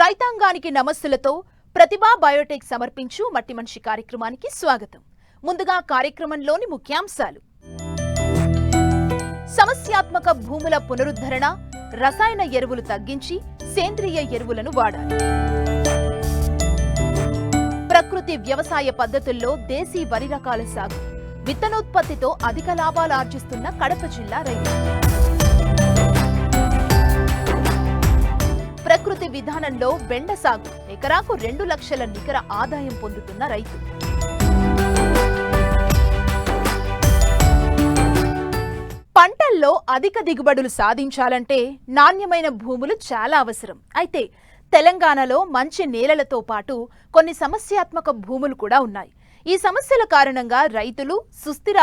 రైతాంగానికి నమస్సులతో ప్రతిభా బయోటెక్ సమర్పించు మట్టి మనిషి కార్యక్రమానికి స్వాగతం. ముందుగా కార్యక్రమంలోని ముఖ్యాంశాలు. సమస్యాత్మక భూముల పునరుద్ధరణ, రసాయన ఎరువులు తగ్గించి సేంద్రియ ఎరువులను వాడాలి. ప్రకృతి వ్యవసాయ పద్ధతుల్లో దేశీ వరి రకాల సాగు, విత్తనోత్పత్తితో అధిక లాభాలు ఆర్జిస్తున్న కడప జిల్లా రైతు. ప్రకృతి విధానంలో బెండ సాగు, ఎకరాకు 2 లక్షల నికర ఆదాయం పొందుతున్న రైతు. పంటల్లో అధిక దిగుబడులు సాధించాలంటే నాణ్యమైన భూములు చాలా అవసరం. అయితే తెలంగాణలో మంచి నేలలతో పాటు కొన్ని సమస్యాత్మక భూములు కూడా ఉన్నాయి. ఈ సమస్యల కారణంగా రైతులు సుస్థిర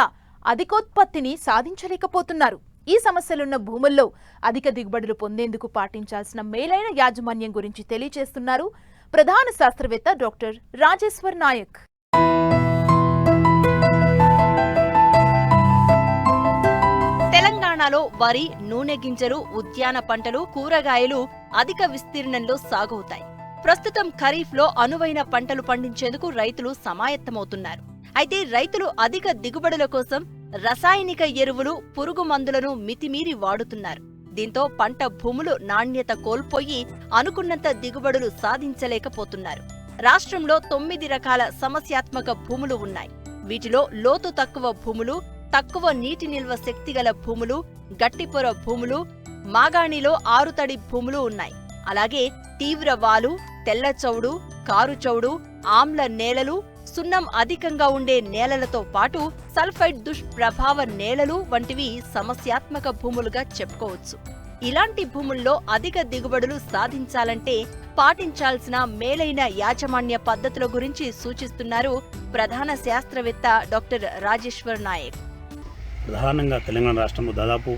అధికోత్పత్తిని సాధించలేకపోతున్నారు. ఈ సమస్యలున్న భూముల్లో అధిక దిగుబడులు పొందేందుకు పాటించాల్సిన మేలైన యాజమాన్యం గురించి తెలియజేస్తున్నారు ప్రధాన శాస్త్రవేత్త డాక్టర్ రాజేశ్వర్ నాయక్. తెలంగాణలో వరి, నూనె గింజలు, ఉద్యాన పంటలు, కూరగాయలు అధిక విస్తీర్ణంలో సాగవుతాయి. ప్రస్తుతం ఖరీఫ్ లో అనువైన పంటలు పండించేందుకు రైతులు సమాయత్తమవుతున్నారు. అయితే రైతులు అధిక దిగుబడుల కోసం రసాయనిక ఎరువులు, పురుగు మందులను మితిమీరి వాడుతున్నారు. దీంతో పంట భూములు నాణ్యత కోల్పోయి అనుకున్నంత దిగుబడులు సాధించలేకపోతున్నారు. రాష్ట్రంలో 9 రకాల సమస్యాత్మక భూములు ఉన్నాయి. వీటిలో లోతు తక్కువ భూములు, తక్కువ నీటి నిల్వ శక్తిగల భూములు, గట్టిపొర భూములు, మాగాణిలో ఆరుతడి భూములు ఉన్నాయి. అలాగే తీవ్ర వాలు, తెల్ల చౌడు, కారు చౌడు, ఆమ్ల నేలలు, సున్నం అధికంగా ఉండే నేలలతో పాటు సల్ఫైడ్ దుష్ప్రభావ నేలలు వంటివి సమస్యాత్మక భూములుగా చెప్పుకోవచ్చు. ఇలాంటి భూముల్లో అధిక దిగుబడులు సాధించాలంటే పాటించాల్సిన మేలైన యాజమాన్య పద్ధతుల గురించి సూచిస్తున్నారు ప్రధాన శాస్త్రవేత్త డాక్టర్ రాజేశ్వర్ నాయక్. ప్రధానంగా తెలంగాణ రాష్ట్రంలో దాదాపు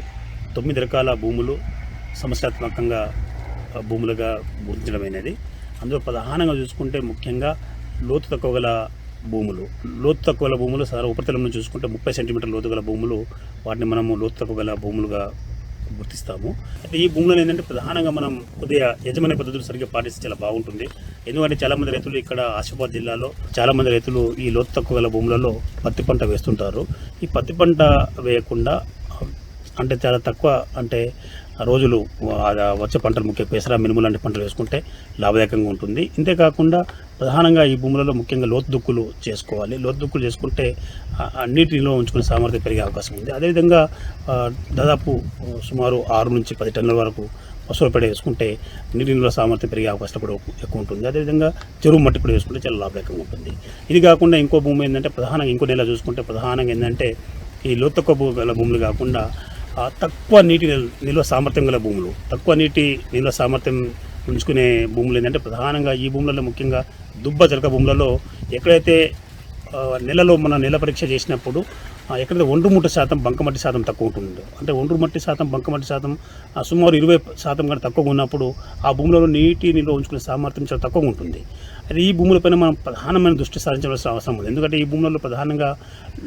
9 రకాల భూములు సమస్యాత్మకంగా భూములుగా గుర్తించడమైనది. అందులో ప్రధానంగా చూసుకుంటే ముఖ్యంగా లోతు తక్కువ గల భూములు. లోతు తక్కువ గల భూములు సాధారణ ఉపరితలం నుంచి చూసుకుంటే 30 సెంటీమీటర్ల లోతు గల భూములు, వాటిని మనము లోతు తక్కువ గల భూములుగా గుర్తిస్తాము. అయితే ఈ భూములను ఏంటంటే ప్రధానంగా మనం కొద్దిగా యజమాన్య పద్ధతులు సరిగ్గా పాటిస్తే చాలా బాగుంటుంది. ఎందుకంటే చాలామంది రైతులు ఇక్కడ ఆసిఫాబాద్ జిల్లాలో చాలామంది రైతులు ఈ లోతు తక్కువ గల భూములలో పత్తి పంట వేస్తుంటారు. ఈ పత్తి పంట వేయకుండా అంటే చాలా తక్కువ అంటే రోజులు వచ్చే పంటలు ముఖ్య పెసర, మినుము లాంటి పంటలు వేసుకుంటే లాభదాయకంగా ఉంటుంది. ఇంతేకాకుండా ప్రధానంగా ఈ భూములలో ముఖ్యంగా లోతు దుక్కులు చేసుకోవాలి. లోతు దుక్కులు చేసుకుంటే నీటి నిల్వ ఉంచుకునే సామర్థ్యం పెరిగే అవకాశం ఉంది. అదేవిధంగా దాదాపు సుమారు 6 నుంచి 10 టన్నుల వరకు పశువుల పేడ వేసుకుంటే నీటి నిల్వ సామర్థ్యం పెరిగే అవకాశం కూడా ఎక్కువ ఉంటుంది. అదేవిధంగా చెరువు మట్టి కూడా వేసుకుంటే చాలా లాభదాయకంగా ఉంటుంది. ఇది కాకుండా ఇంకో భూమి ఏంటంటే ప్రధానంగా ఇంకో నెల చూసుకుంటే ప్రధానంగా ఏంటంటే ఈ లోతు తక్కువ గల భూములు కాకుండా తక్కువ నీటి నిల్వ సామర్థ్యం గల భూములు, తక్కువ నీటి నిల్వ సామర్థ్యం ఉంచుకునే భూములు ఏంటంటే ప్రధానంగా ఈ భూములలో ముఖ్యంగా దుబ్బ జలక భూములలో ఎక్కడైతే నెలలో మన నెల పరీక్ష చేసినప్పుడు ఎక్కడైతే ఒండ్రుమట్టి శాతం, బంకమట్టి శాతం తక్కువ ఉంటుందో, అంటే ఒండ్రుమట్టి శాతం, బంకమట్టి శాతం సుమారు 20% కంటే తక్కువగా ఉన్నప్పుడు ఆ భూములలో నీటి నిల్వ ఉంచుకునే సామర్థ్యం చాలా తక్కువగా ఉంటుంది. అది ఈ భూములపైన మనం ప్రధానమైన దృష్టి సారించవలసిన అవసరం ఉంది. ఎందుకంటే ఈ భూములలో ప్రధానంగా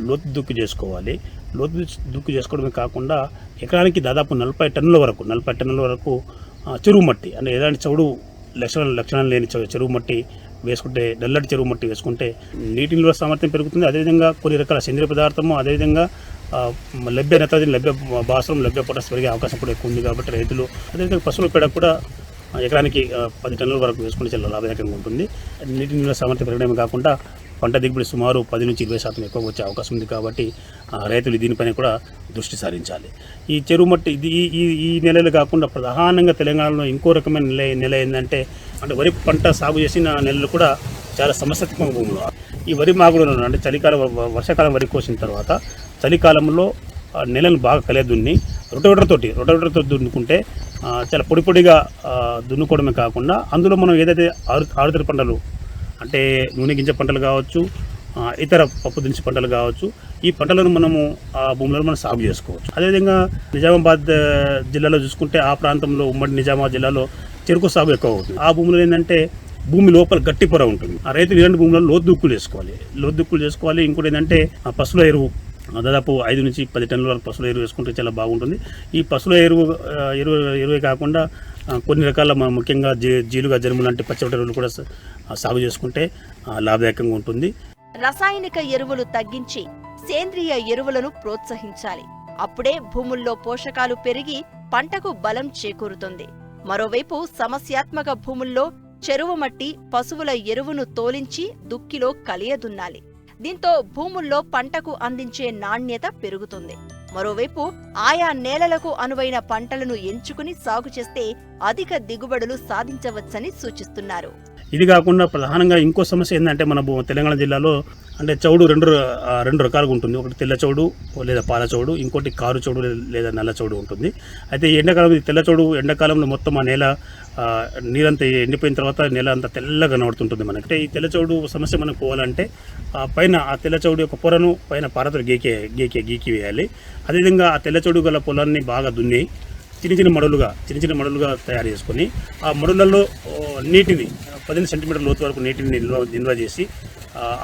లోతు దుక్కు చేసుకోవాలి. లోతు దుక్కు చేసుకోవడమే కాకుండా ఎకరానికి దాదాపు 40 టన్నుల వరకు చెరువు మట్టి, అంటే ఎలాంటి చౌడు లక్షణాలు లేని చెరువు మట్టి వేసుకుంటే, నల్లటి చెరువు మట్టి వేసుకుంటే నీటి నిల్వ సామర్థ్యం పెరుగుతుంది. అదేవిధంగా కొన్ని రకాల సేంద్రియ పదార్థము, అదేవిధంగా లభ్య నత్రజని, లభ్య భాస్వరం, లభ్య పొటాష్ పెరిగే అవకాశం కూడా ఎక్కువ ఉంది. కాబట్టి రైతులు అదేవిధంగా పశువుల పేడ కూడా ఎకరానికి 10 టన్నుల వరకు వేసుకుంటే చాలా లాభదాయకంగా ఉంటుంది. నీటి నిల్వ సామర్థ్యం పెరగడమే కాకుండా పంట దిగుబడి సుమారు 10 నుంచి 20% ఎక్కువ వచ్చే అవకాశం ఉంది. కాబట్టి రైతులు దీనిపైన కూడా దృష్టి సారించాలి. ఈ చెరువు మట్టి ఈ నెలలు కాకుండా ప్రధానంగా తెలంగాణలో ఇంకో రకమైన నెల ఏంటంటే అంటే వరి పంట సాగు చేసిన నెలలు కూడా చాలా సమస్యాత్మక భూములు. ఈ వరి మాగుడు అంటే చలికాలం, వర్షాకాలం వరి కోసిన తర్వాత చలికాలంలో నెలను బాగా కలియదున్ని రొటవేటర్తో దున్నుకుంటే చాలా పొడిగా దున్నుకోవడమే కాకుండా అందులో మనం ఏదైతే ఆరుతడి పంటలు అంటే నూనె గింజ పంటలు కావచ్చు, ఇతర పప్పు దినుసు పంటలు కావచ్చు, ఈ పంటలను మనము ఆ భూములను మనం సాగు చేసుకోవచ్చు. అదేవిధంగా నిజామాబాద్ జిల్లాలో చూసుకుంటే ఆ ప్రాంతంలో ఉమ్మడి నిజామాబాద్ జిల్లాలో చెరుకు సాగు ఎక్కువ అవుతుంది. ఆ భూములు ఏంటంటే భూమి లోపల గట్టి పొర ఉంటుంది. ఆ రైతులు ఇలాంటి భూములలో లోతు దుక్కులు చేసుకోవాలి. ఇంకోటి ఏంటంటే పశువుల ఎరువు దాదాపు 5 నుంచి 10 టన్నుల వరకు పశువుల ఎరువు వేసుకుంటే చాలా బాగుంటుంది. ఈ పశువుల ఎరువే కాకుండా కొన్ని రకాల ముఖ్యంగా జీలుగా జనుము లాంటి పచ్చిరొట్ట ఎరువులు కూడా సాగు చేసుకుంటే లాభదాయకంగా ఉంటుంది. రసాయనిక ఎరువులు తగ్గించి సేంద్రియ ఎరువులను ప్రోత్సహించాలి. అప్పుడే భూముల్లో పోషకాలు పెరిగి పంటకు బలం చేకూరుతుంది. మరోవైపు సమస్యాత్మక భూముల్లో చెరువు మట్టి, పశువుల ఎరువును తోలించి దుక్కిలో కలియదున్నాలి. దీంతో భూముల్లో పంటకు అందించే నాణ్యత పెరుగుతుంది. మరోవైపు ఆయా నేలలకు అనువైన పంటలను ఎంచుకుని సాగు చేస్తే అధిక దిగుబడులు సాధించవచ్చని సూచిస్తున్నారు. ఇది కాకుండా ప్రధానంగా ఇంకో సమస్య ఏంటంటే మన తెలంగాణ జిల్లాలో అంటే చౌడు రెండు రకాలుగా ఉంటుంది. ఒకటి తెల్ల చౌడు లేదా పాల చౌడు, ఇంకోటి కారు చౌడు లేదా నల్ల చౌడు ఉంటుంది. అయితే ఎండాకాలం తెల్ల చౌడు ఎండాకాలంలో మొత్తం ఆ నేల నీరంతా ఎండిపోయిన తర్వాత నేల అంతా తెల్లగా నడుతుంటుంది. మనకి ఈ తెల్ల చౌడు సమస్య మనకు పోవాలంటే పైన ఆ తెల్ల చౌడు యొక్క పొరను పైన పారతో గీకి వేయాలి. అదేవిధంగా ఆ తెల్ల చౌడు గల పొలాన్ని బాగా దున్ని చిన్న చిన్న మడులుగా తయారు చేసుకొని ఆ మడులలో నీటిని 15 సెంటీమీటర్ల లోతు వరకు నీటిని నిల్వ చేసి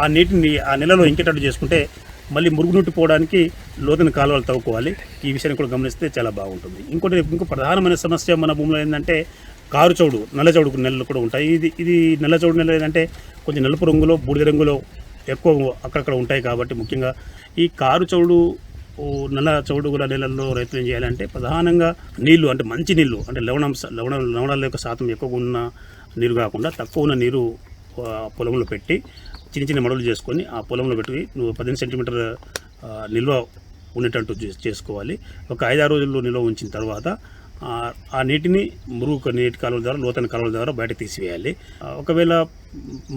ఆ నీటిని ఆ నెలలో ఇంకేటట్టు చేసుకుంటే మళ్ళీ మురుగునీటి పోవడానికి లోతైన కాలువలు తవ్వుకోవాలి. ఈ విషయాన్ని కూడా గమనిస్తే చాలా బాగుంటుంది. ఇంకో ప్రధానమైన సమస్య మన భూమిలో ఏంటంటే కారు చౌడు, నల్ల చౌడు నెలలు కూడా ఉంటాయి. ఇది నల్ల చౌడు నెలలు ఏంటంటే కొంచెం నలుపు రంగులో, బూడిద రంగులో ఎక్కువ అక్కడక్కడ ఉంటాయి. కాబట్టి ముఖ్యంగా ఈ కారు చౌడు, నల్ల చౌడు గల నెలల్లో రైతులు ఏం చేయాలంటే ప్రధానంగా నీళ్లు అంటే మంచి నీళ్లు అంటే లవణాల యొక్క శాతం ఎక్కువగా ఉన్న నీరు కాకుండా తక్కువ ఉన్న నీరు పొలంలో పెట్టి చిన్న మడులు చేసుకొని ఆ పొలంలో పెట్టి 15 సెంటీమీటర్ నిల్వ ఉండేటట్టు చేసుకోవాలి. ఒక 5-6 రోజుల్లో నిల్వ ఉంచిన తర్వాత ఆ నీటిని నీటి కాలువల ద్వారా, లోతైన కాలువల ద్వారా బయట తీసివేయాలి. ఒకవేళ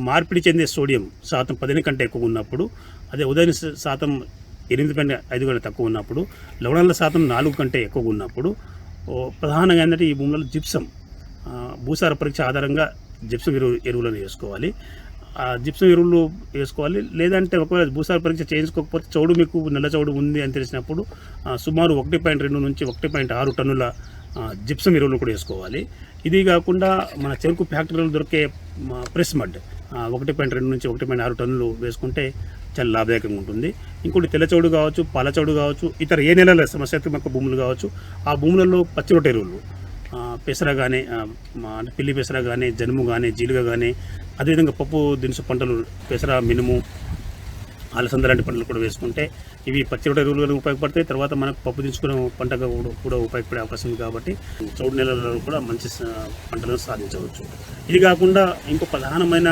మార్పిడి చెందే సోడియం శాతం 10 కంటే ఎక్కువ ఉన్నప్పుడు, అదే ఉదయం శాతం 8.5 కంటే తక్కువ ఉన్నప్పుడు, లవణాల శాతం 4 కంటే ఎక్కువగా ఉన్నప్పుడు ప్రధానంగా ఏంటంటే ఈ భూములలో జిప్సం భూసార పరీక్ష ఆధారంగా జిప్సం ఎరువులను వేసుకోవాలి. ఆ జిప్సం ఎరువులు వేసుకోవాలి. లేదంటే ఒకవేళ భూసార పరీక్ష చేయించుకోకపోతే చౌడు మీకు నల్ల చౌడు ఉంది అని తెలిసినప్పుడు సుమారు 1.2 నుంచి 1.6 టన్నుల జిప్సం ఎరువులు కూడా వేసుకోవాలి. ఇది కాకుండా మన చెరుకు ఫ్యాక్టరీలో దొరికే ప్రెస్ మడ్ 1.2 నుంచి 1.6 టన్నులు వేసుకుంటే చాలా లాభదాయకంగా ఉంటుంది. ఇంకోటి తెల్ల చౌడు కావచ్చు, పాల చౌడు కావచ్చు, ఇతర ఏ నెలల సమస్యాత్మక భూములు కావచ్చు, ఆ భూములలో పచ్చిరొట్ట ఎరువులు పెసర కానీ, పిల్లి పెసర కానీ, జనుము కానీ, జీలుగా కానీ, అదేవిధంగా పప్పు దినుసు పంటలు పెసర, మినుము, అలసంద లాంటి పంటలు కూడా వేసుకుంటే ఇవి పచ్చిరొట్ట ఎరువులుగా ఉపయోగపడతాయి. తర్వాత మనకు పప్పు దించుకునే పంటగా కూడా ఉపయోగపడే అవకాశం ఉంది. కాబట్టి చౌడు నెలలలో కూడా మంచి పంటలను సాధించవచ్చు. ఇది కాకుండా ఇంకో ప్రధానమైన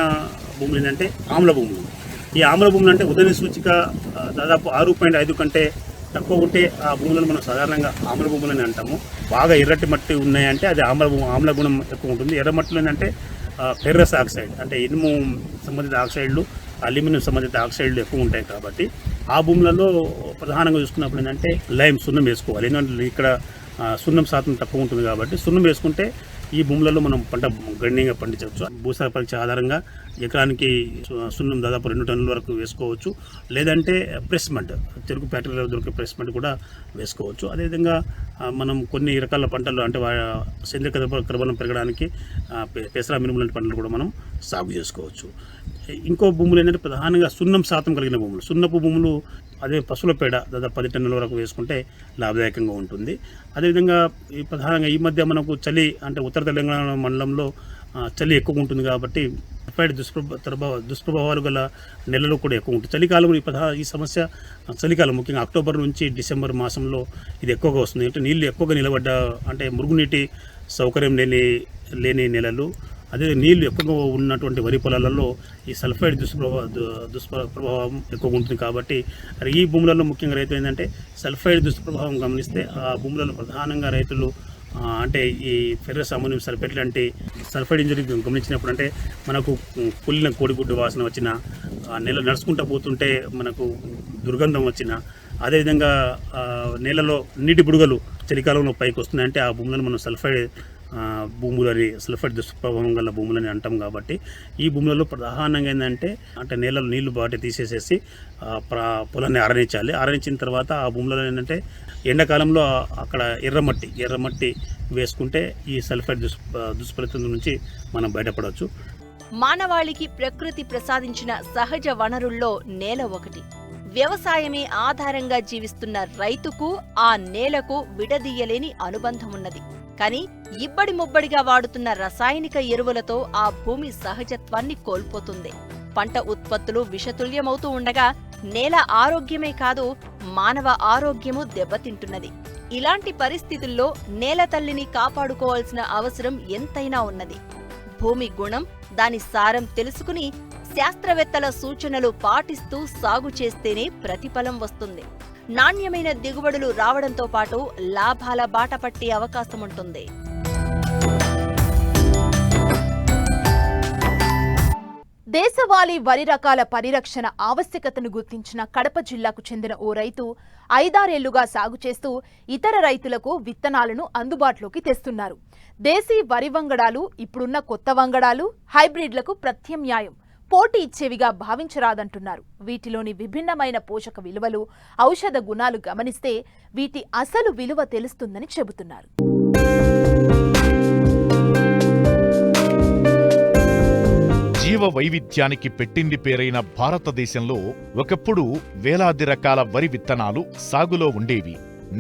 భూములు ఏంటంటే ఆమ్ల భూములు. ఈ ఆమ్ల భూములు అంటే ఉదయ సూచిక దాదాపు 6.5 కంటే తక్కువ ఉంటే ఆ భూములను మనం సాధారణంగా ఆమ్ల భూములని అంటాము. బాగా ఎర్రటి మట్టి ఉన్నాయంటే అది ఆమ్ల గుణం ఎక్కువ ఉంటుంది. ఎర్ర మట్టిలో ఏంటంటే ఫెర్రస్ ఆక్సైడ్ అంటే ఇనుము సంబంధిత ఆక్సైడ్లు, అల్యూమినియం సంబంధిత ఆక్సైడ్లు ఎక్కువ ఉంటాయి. కాబట్టి ఆ భూములలో ప్రధానంగా చూసుకున్నప్పుడు ఏంటంటే సున్నం వేసుకోవాలి. ఎందుకంటే ఇక్కడ సున్నం శాతం తక్కువ ఉంటుంది. కాబట్టి సున్నం వేసుకుంటే ఈ భూములలో మనం పంట గణనీయంగా పండించవచ్చు. భూసార పరీక్ష ఆధారంగా ఎకరానికి సున్నం దాదాపు 2 టన్నుల వరకు వేసుకోవచ్చు. లేదంటే ప్రెస్ మడ్, చెరుకు ఫ్యాక్టరీలో దొరికే ప్రెస్ మడ్ కూడా వేసుకోవచ్చు. అదేవిధంగా మనం కొన్ని రకాల పంటలు అంటే సేంద్రియ కర్బనం పెరగడానికి పెసర, మినుము లాంటి పంటలు కూడా మనం సాగు చేసుకోవచ్చు. ఇంకో భూములు ఏంటంటే ప్రధానంగా సున్నం శాతం కలిగిన భూములు, సున్నపు భూములు, అదే పశువుల పేడ దాదాపు 10 టన్నుల వరకు వేసుకుంటే లాభదాయకంగా ఉంటుంది. అదేవిధంగా ప్రధానంగా ఈ మధ్య మనకు చలి అంటే ఉత్తర తెలంగాణ మండలంలో చలి ఎక్కువ ఉంటుంది. కాబట్టి సల్ఫైడ్ దుష్ప్రభావాలు గల నెలలు కూడా ఎక్కువ ఉంటుంది. చలికాలం ఈ సమస్య చలికాలం ముఖ్యంగా అక్టోబర్ నుంచి డిసెంబర్ మాసంలో ఇది ఎక్కువగా వస్తుంది. అంటే నీళ్ళు ఎక్కువగా నిలబడ్డ అంటే మురుగునీటి సౌకర్యం లేని నెలలు, అదే నీళ్లు ఎక్కువగా ఉన్నటువంటి వరి పొలాలలో ఈ సల్ఫైడ్ దుష్ప్రభావం ఎక్కువగా ఉంటుంది. కాబట్టి ఈ భూములలో ముఖ్యంగా రైతు ఏంటంటే సల్ఫైడ్ దుష్ప్రభావం గమనిస్తే ఆ భూములలో ప్రధానంగా రైతులు అంటే ఈ ఫెర్రస్ అమోనియం సల్ఫేట్ లాంటి సల్ఫైడ్ ఇంజరీ గమనించినప్పుడు అంటే మనకు కుళ్ళిన కోడిగుడ్డు వాసన వచ్చిన, నెల నడుచుకుంటూ పోతుంటే మనకు దుర్గంధం వచ్చిన, అదేవిధంగా నేలలో నీటి బుడగలు చలికాలంలో పైకి వస్తున్నాయంటే ఆ భూములను మనం భూములని సల్ఫైడ్ దుష్ప్రభావం గల భూములని అంటాం. కాబట్టి ఈ భూములలో ప్రధానంగా ఏంటంటే అంటే నేలలో నీళ్లు బాటి తీసేసేసి పొలాన్ని ఆరనించిన తర్వాత ఆ భూములలో ఏంటంటే ఎండాకాలంలో అక్కడ ఎర్రమట్టి వేసుకుంటే ఈ సల్ఫైడ్ దుష్ఫలితం నుంచి మనం బయటపడవచ్చు. మానవాళికి ప్రకృతి ప్రసాదించిన సహజ వనరుల్లో నేల ఒకటి. వ్యవసాయమే ఆధారంగా జీవిస్తున్న రైతుకు ఆ నేలకు విడదీయలేని అనుబంధం ఉన్నది. కానీ ఇబ్బడి ముబ్బడిగా వాడుతున్న రసాయనిక ఎరువులతో ఆ భూమి సహజత్వాన్ని కోల్పోతుంది. పంట ఉత్పత్తులు విషతుల్యమవుతూ ఉండగా నేల ఆరోగ్యమే కాదు, మానవ ఆరోగ్యము దెబ్బతింటున్నది. ఇలాంటి పరిస్థితుల్లో నేల తల్లిని కాపాడుకోవాల్సిన అవసరం ఎంతైనా ఉన్నది. భూమి గుణం, దాని సారం తెలుసుకుని శాస్త్రవేత్తల సూచనలు పాటిస్తూ సాగు చేస్తేనే ప్రతిఫలం వస్తుంది. నాణ్యమైన దిగుబడులు రావడంతో పాటు లాభాల బాట పట్టే అవకాశముంటుంది. దేశవాళీ వరి రకాల పరిరక్షణ ఆవశ్యకతను గుర్తించిన కడప జిల్లాకు చెందిన ఓ రైతు 5-6 ఏళ్లుగా సాగు చేస్తూ ఇతర రైతులకు విత్తనాలను అందుబాటులోకి తెస్తున్నారు. దేశీ వరి వంగడాలు ఇప్పుడున్న కొత్త వంగడాలు, హైబ్రిడ్లకు ప్రత్యామ్నాయం, పోటీ ఇచ్చేవిగా భావించరాదంటున్నారు. వీటిలోని విభిన్నమైన పోషక విలువలు, ఔషధ గుణాలు గమనిస్తే వీటి అసలు విలువ తెలుస్తుందని చెబుతున్నారు. జీవ వైవిధ్యానికి పెట్టింది పేరైన భారతదేశంలో ఒకప్పుడు వేలాది రకాల వరి విత్తనాలు సాగులో ఉండేవి.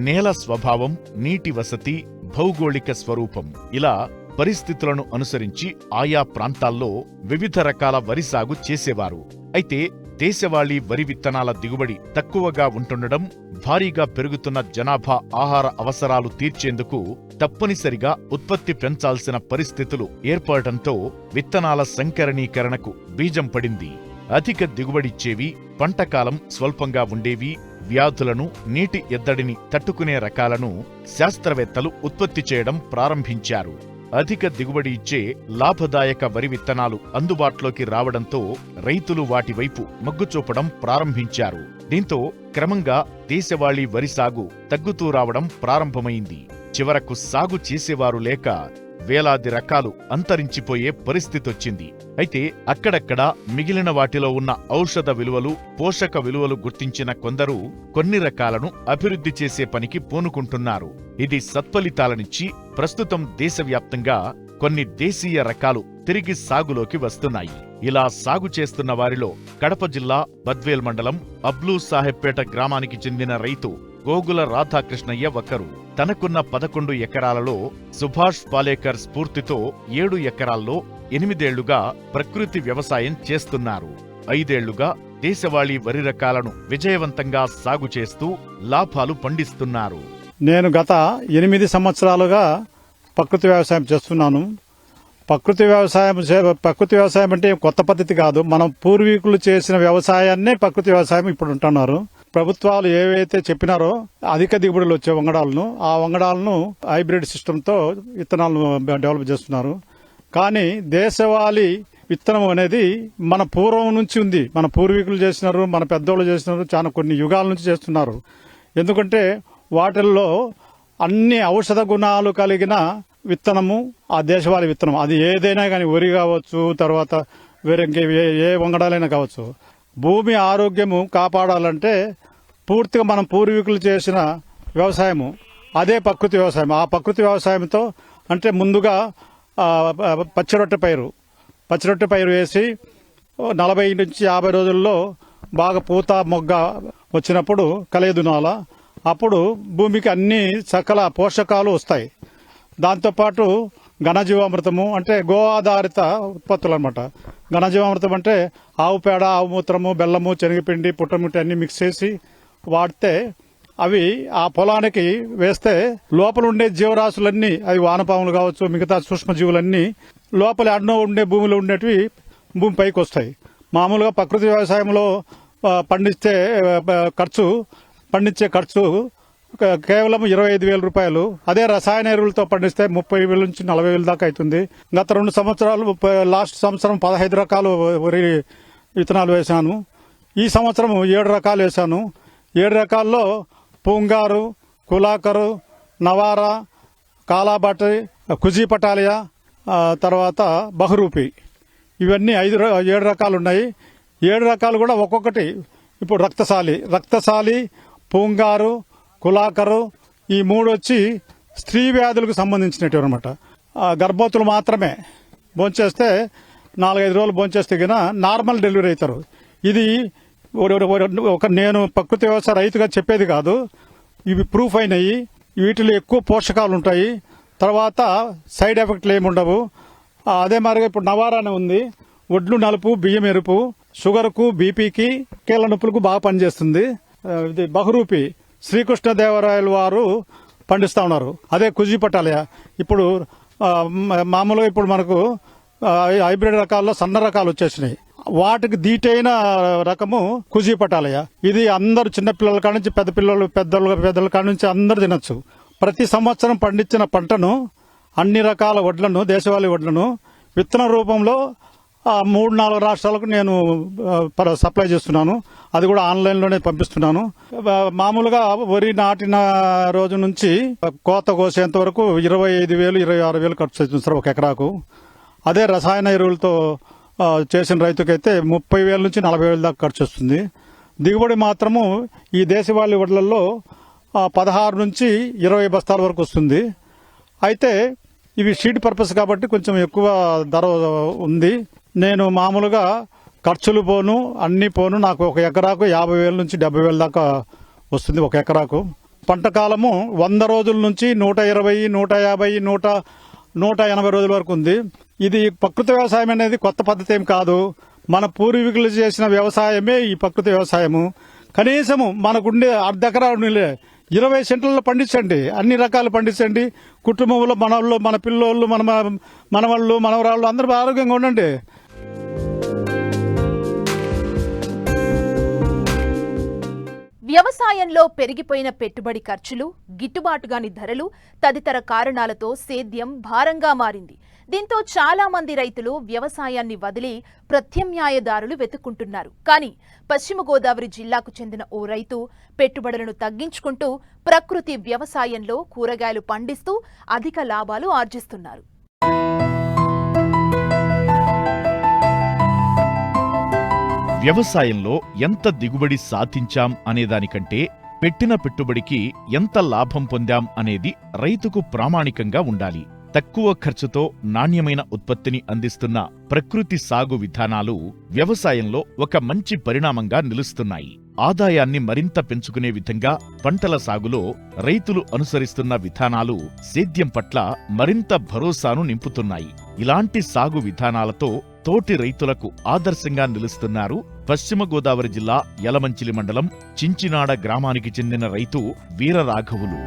నేల స్వభావం, నీటి వసతి, భౌగోళిక స్వరూపం ఇలా పరిస్థితులను అనుసరించి ఆయా ప్రాంతాల్లో వివిధ రకాల వరి సాగు చేసేవారు. అయితే దేశవాళీ వరి విత్తనాల దిగుబడి తక్కువగా ఉంటుండడం, భారీగా పెరుగుతున్న జనాభా ఆహార అవసరాలు తీర్చేందుకు తప్పనిసరిగా ఉత్పత్తి పెంచాల్సిన పరిస్థితులు ఏర్పడటంతో విత్తనాల సంకరణీకరణకు బీజం పడింది. అధిక దిగుబడిచ్చేవి, పంటకాలం స్వల్పంగా ఉండేవి, వ్యాధులను, నీటి ఎద్దడిని తట్టుకునే రకాలను శాస్త్రవేత్తలు ఉత్పత్తి చేయడం ప్రారంభించారు. అధిక దిగుబడి ఇచ్చే లాభదాయక వరి విత్తనాలు అందుబాటులోకి రావడంతో రైతులు వాటి వైపు మొగ్గు చూపడం ప్రారంభించారు. దీంతో క్రమంగా దేశవాళీ వరి సాగు తగ్గుతూ రావడం ప్రారంభమైంది. చివరకు సాగు చేసేవారు లేక వేలాది రకాలు అంతరించిపోయే పరిస్థితొచ్చింది. అయితే అక్కడక్కడా మిగిలిన వాటిలో ఉన్న ఔషధ విలువలు, పోషక విలువలు గుర్తించిన కొందరు కొన్ని రకాలను అభివృద్ధి చేసే పనికి పూనుకుంటున్నారు. ఇది సత్ఫలితాలనిచ్చి ప్రస్తుతం దేశవ్యాప్తంగా కొన్ని దేశీయ రకాలు తిరిగి సాగులోకి వస్తున్నాయి. ఇలా సాగు చేస్తున్న వారిలో కడప జిల్లా బద్వేల్ మండలం అబ్లూ సాహెబ్పేట గ్రామానికి చెందిన రైతు గోగుల రాధాకృష్ణయ్య ఒకరు. తనకున్న 11 ఎకరాలలో సుభాష్ పాలేకర్ స్ఫూర్తితో 7 ఎకరాల్లో 8 ఏళ్లుగా ప్రకృతి వ్యవసాయం చేస్తున్నారు. 5 ఏళ్లుగా దేశవాళీ వరి రకాలను విజయవంతంగా సాగు చేస్తూ లాభాలు పండిస్తున్నారు. నేను గత 8 సంవత్సరాలుగా ప్రకృతి వ్యవసాయం చేస్తున్నాను. ప్రకృతి వ్యవసాయం అంటే కొత్త పద్ధతి కాదు. మనం పూర్వీకులు చేసిన వ్యవసాయాన్నే ప్రకృతి వ్యవసాయం ఇప్పుడు ఉంటున్నారు. ప్రభుత్వాలు ఏవైతే చెప్పినారో అధిక దిగుబడులు వచ్చే ఆ వంగడాలను హైబ్రిడ్ సిస్టంతో విత్తనాలను డెవలప్ చేస్తున్నారు. కానీ దేశవాళీ విత్తనం అనేది మన పూర్వం నుంచి ఉంది. మన పూర్వీకులు చేసినారు, మన పెద్దోళ్ళు చేసినారు, చాలా కొన్ని యుగాల నుంచి చేస్తున్నారు. ఎందుకంటే వాటిల్లో అన్ని ఔషధ గుణాలు కలిగిన విత్తనము ఆ దేశవాళీ విత్తనం. అది ఏదైనా కానీ వరి కావచ్చు, తర్వాత వేరే ఏ వంగడాలైనా కావచ్చు. భూమి ఆరోగ్యము కాపాడాలంటే పూర్తిగా మనం పూర్వీకులు చేసిన వ్యవసాయము అదే ప్రకృతి వ్యవసాయం. ఆ ప్రకృతి వ్యవసాయంతో అంటే ముందుగా పచ్చిరొట్టె పైరు వేసి 40 నుంచి 50 రోజుల్లో బాగా పూత మొగ్గ వచ్చినప్పుడు కలయదునాల. అప్పుడు భూమికి అన్ని సకల పోషకాలు వస్తాయి. దాంతోపాటు ఘనజీవామృతము అంటే గో ఆధారిత ఉత్పత్తులు అనమాట. ఘనజీవామృతం అంటే ఆవు పేడ, ఆవు మూత్రము, బెల్లము, శనగపిండి, పుట్టమిట్టి అన్ని మిక్స్ చేసి వాడితే అవి ఆ పొలానికి వేస్తే లోపల ఉండే జీవరాశులన్నీ, అవి వానపాములు కావచ్చు, మిగతా సూక్ష్మజీవులన్నీ లోపల అడ్డో ఉండే భూమిలో ఉండేటివి భూమి పైకి వస్తాయి. మామూలుగా ప్రకృతి వ్యవసాయంలో పండించే ఖర్చు కేవలం 25,000 రూపాయలు. అదే రసాయన ఎరువులతో పండిస్తే 30,000 నుంచి 40,000 దాకా అవుతుంది. గత 2 సంవత్సరాలు, లాస్ట్ సంవత్సరం 15 రకాలు వరి విత్తనాలు వేశాను. ఈ సంవత్సరం 7 రకాలు వేశాను. 7 రకాల్లో పూంగారు, కులాకరు, నవారా, కాలాబాటి, కుజీ పటాలియా, తర్వాత బహురూపి, ఇవన్నీ 7 రకాలు ఉన్నాయి. 7 రకాలు కూడా ఒక్కొక్కటి ఇప్పుడు రక్తశాలి, పూంగారు, కులాకరు, ఈ 3 వచ్చి స్త్రీ వ్యాధులకు సంబంధించినట్టు అనమాట. గర్భవతులు మాత్రమే భోంచేస్తే 4-5 రోజులు భోంచేస్తే గిన నార్మల్ డెలివరీ అవుతారు. ఇది నేను ప్రకృతి వ్యవసాయ రైతుగా చెప్పేది కాదు, ఇవి ప్రూఫ్ అయినాయి. వీటిలో ఎక్కువ పోషకాలు ఉంటాయి. తర్వాత సైడ్ ఎఫెక్ట్లు ఏమి ఉండవు. అదే మాదిరిగా ఇప్పుడు నవారానే ఉంది. ఒడ్లు నలుపు, బియ్యం ఎరుపు, షుగర్కు, బీపీకి, కీళ్ళ నొప్పులకు బాగా పనిచేస్తుంది. ఇది బహురూపి శ్రీకృష్ణదేవరాయలు వారు పండిస్తా ఉన్నారు. అదే కుజి పటాలయ ఇప్పుడు మామూలుగా ఇప్పుడు మనకు హైబ్రిడ్ రకాల్లో సన్న రకాలు వచ్చేసినాయి. వాటికి దీటైన రకము కుజీ పటాలయ. ఇది అందరూ చిన్నపిల్లల కాడ నుంచి పెద్దల కాడ నుంచి అందరు తినొచ్చు. ప్రతి సంవత్సరం పండించిన పంటను, అన్ని రకాల వడ్లను, దేశవాళీ వడ్లను విత్తన రూపంలో 3-4 రాష్ట్రాలకు నేను సప్లై చేస్తున్నాను. అది కూడా ఆన్లైన్లోనే పంపిస్తున్నాను. మామూలుగా వరి నాటిన రోజు నుంచి కోత కోసేంత వరకు 25,000-26,000 ఖర్చు అవుతుంది సార్ ఒక ఎకరాకు. అదే రసాయన ఎరువులతో చేసిన రైతుకైతే 30,000 నుంచి 40,000 దాకా ఖర్చు వస్తుంది. దిగుబడి మాత్రము ఈ దేశవాళీ వడ్లలో 16 నుంచి 20 బస్తాల వరకు వస్తుంది. అయితే ఇవి షీట్ పర్పస్ కాబట్టి కొంచెం ఎక్కువ ధర ఉంది. నేను మామూలుగా ఖర్చులు పోను, అన్ని పోను, నాకు ఒక ఎకరాకు 50,000 నుంచి 70,000 దాకా వస్తుంది ఒక ఎకరాకు. పంట కాలము 100 రోజుల నుంచి 120, 150, 180 రోజుల వరకు ఉంది. ఇది ప్రకృతి వ్యవసాయం అనేది కొత్త పద్ధతి ఏం కాదు. మన పూర్వీకులు చేసిన వ్యవసాయమే ఈ ప్రకృతి వ్యవసాయము. కనీసము మనకుండే అర్ధ ఎకరా 20 సెంట్లలో పండించండి, అన్ని రకాలు పండించండి. కుటుంబంలో మనవాళ్ళు, మన పిల్లోళ్ళు, మనవాళ్ళు, మనవరాళ్ళు అందరూ ఆరోగ్యంగా ఉండండి. వ్యవసాయంలో పెరిగిపోయిన పెట్టుబడి ఖర్చులు, గిట్టుబాటుగాని ధరలు తదితర కారణాలతో సేద్యం భారంగా మారింది. దీంతో చాలా మంది రైతులు వ్యవసాయాన్ని వదిలి ప్రత్యామ్నాయదారులు వెతుక్కుంటున్నారు. కానీ పశ్చిమ గోదావరి జిల్లాకు చెందిన ఓ రైతు పెట్టుబడులను తగ్గించుకుంటూ ప్రకృతి వ్యవసాయంలో కూరగాయలు పండిస్తూ అధిక లాభాలు ఆర్జిస్తున్నారు. వ్యవసాయంలో ఎంత దిగుబడి సాధించాం అనేదానికంటే పెట్టిన పెట్టుబడికి ఎంత లాభం పొందాం అనేది రైతుకు ప్రామాణికంగా ఉండాలి. తక్కువ ఖర్చుతో నాణ్యమైన ఉత్పత్తిని అందిస్తున్న ప్రకృతి సాగు విధానాలు వ్యవసాయంలో ఒక మంచి పరిణామంగా నిలుస్తున్నాయి. ఆదాయాన్ని మరింత పెంచుకునే విధంగా పంటల సాగులో రైతులు అనుసరిస్తున్న విధానాలు సేద్యం పట్ల మరింత భరోసాను నింపుతున్నాయి. ఇలాంటి సాగు విధానాలతో తోటి రైతులకు ఆదర్శంగా నిలుస్తున్నారు పశ్చిమ గోదావరి జిల్లా యలమంచిలి మండలం చించినాడ గ్రామానికి చెందిన రైతు వీరరాఘవులు.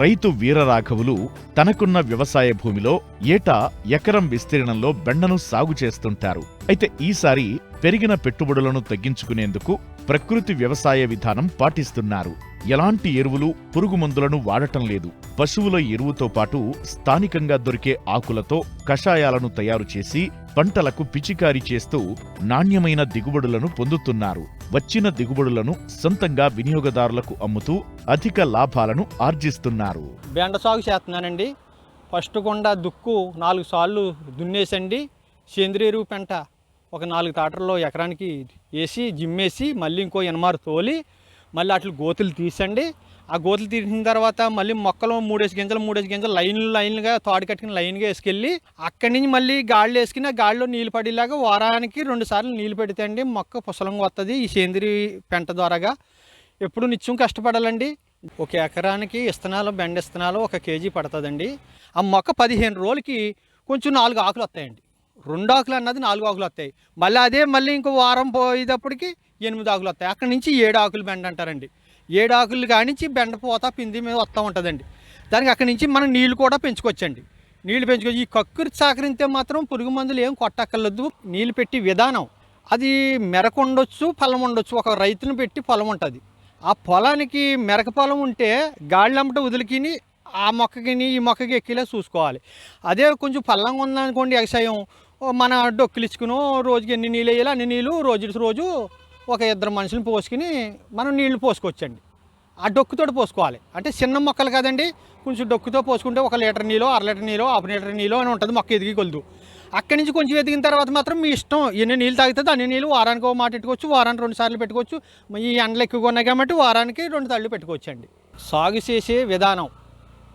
రైతు వీరరాఘవులు తనకున్న వ్యవసాయ భూమిలో ఏటా ఎకరం విస్తీర్ణంలో బెండను సాగు చేస్తుంటారు. అయితే ఈసారి పెరిగిన పెట్టుబడులను తగ్గించుకునేందుకు ప్రకృతి వ్యవసాయ విధానం పాటిస్తున్నారు. ఎలాంటి ఎరువులు, పురుగుమందులను వాడటం లేదు. పశువుల ఎరువుతో పాటు స్థానికంగా దొరికే ఆకులతో కషాయాలను తయారు చేసి పంటలకు పిచికారీ చేస్తూ నాణ్యమైన దిగుబడులను పొందుతున్నారు. వచ్చిన దిగుబడులను సొంతంగా వినియోగదారులకు అమ్ముతూ అధిక లాభాలను ఆర్జిస్తున్నారు. బెండ సాగు చేస్తున్నానండి. ఫస్ట్ గుండా దుక్కు 4 సార్లు దున్నేసండి. సేంద్రియ ఎరువు పెంట ఒక 4 టాటర్లో ఎకరానికి వేసి జిమ్మేసి మళ్ళీ ఇంకో ఎనమారు తోలి మళ్ళీ అట్లా గోతులు తీసండి. ఆ గోతులు తీసిన తర్వాత మళ్ళీ మొక్కలు 3 గింజలు లైన్లుగా తోడు కట్టుకుని లైన్గా వేసుకెళ్ళి అక్కడి నుంచి మళ్ళీ గాళ్ళు వేసుకుని ఆ గాడిలో నీళ్ళు పడేలాగా వారానికి 2 సార్లు నీళ్ళు పెడితే అండి మొక్క పుసలంగా వస్తుంది. ఈ సేంద్రియ పెంట ద్వారాగా ఎప్పుడు నిత్యం కష్టపడాలండి. ఒక ఎకరానికి బెండ ఇస్తనాలు 1 కేజీ పడుతుందండి. ఆ మొక్క 15 రోజులకి కొంచెం 4 ఆకులు వస్తాయండి. 2 ఆకులు అన్నది 4 ఆకులు వస్తాయి. మళ్ళీ ఇంకో వారం పోయేటప్పటికి 8 ఆకులు వస్తాయి. అక్కడి నుంచి 7 ఆకులు బెండ అంటారండి. 7 ఆకులు కానించి బెండ పోత పిండి మీద వస్తూ ఉంటుందండి. దానికి అక్కడి నుంచి మనం నీళ్లు కూడా పెంచుకోవచ్చండి. ఈ కక్కురి సహకరిస్తే మాత్రం పురుగు మందులు ఏం కొట్టక్కర్లేదు. నీళ్ళు పెట్టి విధానం అది మెరక ఉండొచ్చు, పొలం ఉండొచ్చు. ఒక రైతుని పెట్టి పొలం ఉంటుంది. ఆ పొలానికి మెరక పొలం ఉంటే గాళ్ళంబట వదిలికిని ఆ మొక్కకి ఈ మొక్కకి ఎక్కిలా చూసుకోవాలి. అదే కొంచెం పల్లంగా ఉందనుకోండి వ్యవసాయం, మన డొక్కులు ఇచ్చుకుని రోజుకి ఎన్ని నీళ్ళు వేయాలి అన్ని నీళ్ళు రోజు ఒక 2 మనుషులను పోసుకుని మనం నీళ్లు పోసుకోవచ్చండి. ఆ డొక్కుతో పోసుకోవాలి. అంటే చిన్న మొక్కలు కదండి, కొంచెం డొక్కుతో పోసుకుంటే 1 లీటర్ నీళ్ళు, 1/2 లీటర్ నీళ్ళు, 1/2 లీటర్ నీళ్ళు అని ఉంటుంది మొక్క ఎదిగి కొలుదు. అక్కడి నుంచి కొంచెం ఎదిగిన తర్వాత మాత్రం మీ ఇష్టం ఎన్ని నీళ్ళు తాగుతుంది అన్ని నీళ్ళు వారానికి ఒక మాట పెట్టుకోవచ్చు, వారానికి 2 సార్లు పెట్టుకోవచ్చు. ఈ ఎండలు ఎక్కువగా ఉన్నాయి కాబట్టి వారానికి 2 తళ్ళు పెట్టుకోవచ్చు అండి. సాగు చేసే విధానం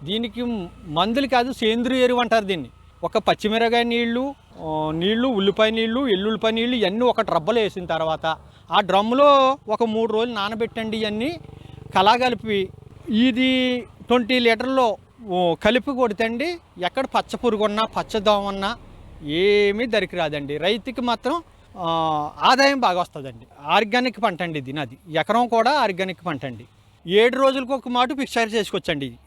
దీనికి మందులు కాదు, సేంద్రియ ఎరువు అంటారు దీన్ని. ఒక పచ్చిమిరకాయ నీళ్లు ఉల్లిపాయ నీళ్లు ఎల్లుల్లిపాయ నీళ్లు ఇవన్నీ ఒక డ్రబ్బలో వేసిన తర్వాత ఆ డ్రమ్ములో ఒక 3 రోజులు నానబెట్టండి. ఇవన్నీ కలాగలిపి ఇది 20 లీటర్లో కలిపి కొడితండి. ఎక్కడ పచ్చ పురుగున్నా పచ్చదోమ ఉన్నా ఏమీ దరికి రాదండి. రైతుకి మాత్రం ఆదాయం బాగా వస్తుందండి. ఆర్గానిక్ పంట అండి ఇది. నాది ఎకరం కూడా ఆర్గానిక్ పంట అండి. 7 రోజులకు ఒక మాట పిక్చర్ చేసుకోవచ్చండి. ఇది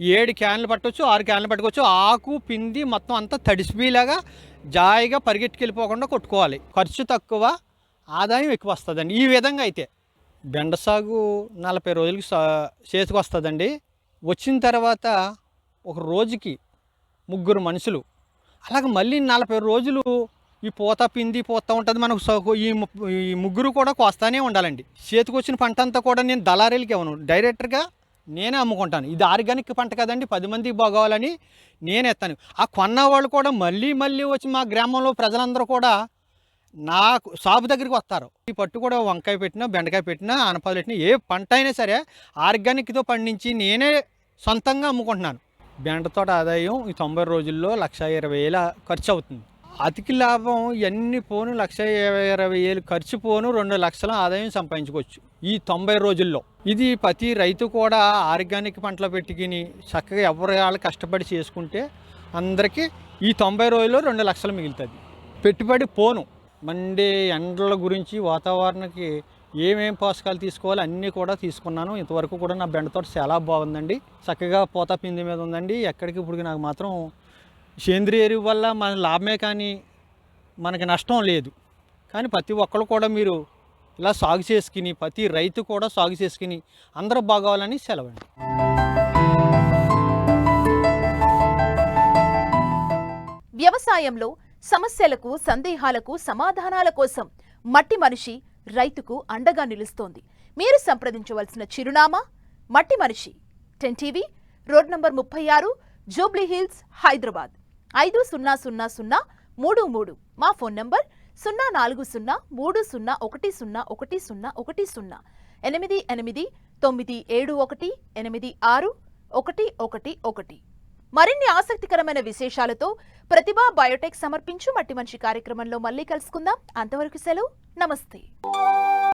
7 క్యాన్లు పట్టవచ్చు, 6 క్యాన్లు పట్టుకోవచ్చు. ఆకు పిండి మొత్తం అంతా తడిసిపోయేలాగా జాయిగా పరిగెట్టుకెళ్ళిపోకుండా కొట్టుకోవాలి. ఖర్చు తక్కువ, ఆదాయం ఎక్కువ వస్తుందండి. ఈ విధంగా అయితే బెండ సాగు 40 రోజులకి చేతికి వస్తుందండి. వచ్చిన తర్వాత ఒక రోజుకి 3 మనుషులు, అలాగే మళ్ళీ 40 రోజులు ఈ పూత పిండి పోతూ ఉంటుంది. మనకు ఈ 3 కూడా కోస్తానే ఉండాలండి. చేతికి వచ్చిన పంట అంతా కూడా నేను దళారీలకి ఇవ్వను, డైరెక్టర్గా నేనే అమ్ముకుంటాను. ఇది ఆర్గానిక్ పంట కదండి, 10 మందికి బాగోవాలని నేనే ఎత్తాను. ఆ కొన్న వాళ్ళు కూడా మళ్ళీ వచ్చి మా గ్రామంలో ప్రజలందరూ కూడా నాకు షాపు దగ్గరికి వస్తారు. ఈ పట్టు కూడా వంకాయ పెట్టినా, బెండకాయ పెట్టినా, ఆనపాలు పెట్టినా ఏ పంట అయినా సరే ఆర్గానిక్తో పండించి నేనే సొంతంగా అమ్ముకుంటున్నాను. బెండ తోట ఆదాయం ఈ 90 రోజుల్లో 1,20,000 ఖర్చు అవుతుంది. అతికి లాభం ఇవన్నీ పోను 1,20,000 ఖర్చు పోను 2 లక్షల ఆదాయం సంపాదించుకోవచ్చు ఈ 90 రోజుల్లో. ఇది ప్రతి రైతు కూడా ఆర్గానిక్ పంటలో పెట్టుకుని చక్కగా ఎవరి వాళ్ళు కష్టపడి చేసుకుంటే అందరికీ ఈ 90 రోజుల్లో 2 లక్షలు మిగులుతుంది. పెట్టుబడి పోను. మండే ఎండల గురించి వాతావరణానికి ఏమేం పోషకాలు తీసుకోవాలి అన్నీ కూడా తీసుకున్నాను. ఇంతవరకు కూడా నా బెండ తోట చాలా బాగుందండి. చక్కగా పూత పిండి మీద ఉందండి. ఎక్కడికి ఇప్పుడు నాకు మాత్రం సేంద్రియ ఎరువు వల్ల మన లాభమే కానీ మనకి నష్టం లేదు. కానీ ప్రతి ఒక్కరు కూడా మీరు ఇలా సాగు చేసుకుని, ప్రతి రైతు కూడా సాగు చేసుకుని అందరూ బాగోవాలని సెలవండి. వ్యవసాయంలో సమస్యలకు, సందేహాలకు సమాధానాల కోసం మట్టి మనిషి రైతుకు అండగా నిలుస్తోంది. మీరు సంప్రదించవలసిన చిరునామా మట్టి మనిషి, 10 TV, road number 36, Jubilee hills, Hyderabad 500033. మా ఫోన్ నంబర్ 0403010110 8891861111. మరిన్ని ఆసక్తికరమైన విశేషాలతో ప్రతిభా బయోటెక్ సమర్పించు మట్టి మనిషి కార్యక్రమంలో మళ్ళీ కలుసుకుందాం. అంతవరకు సెలవు, నమస్తే.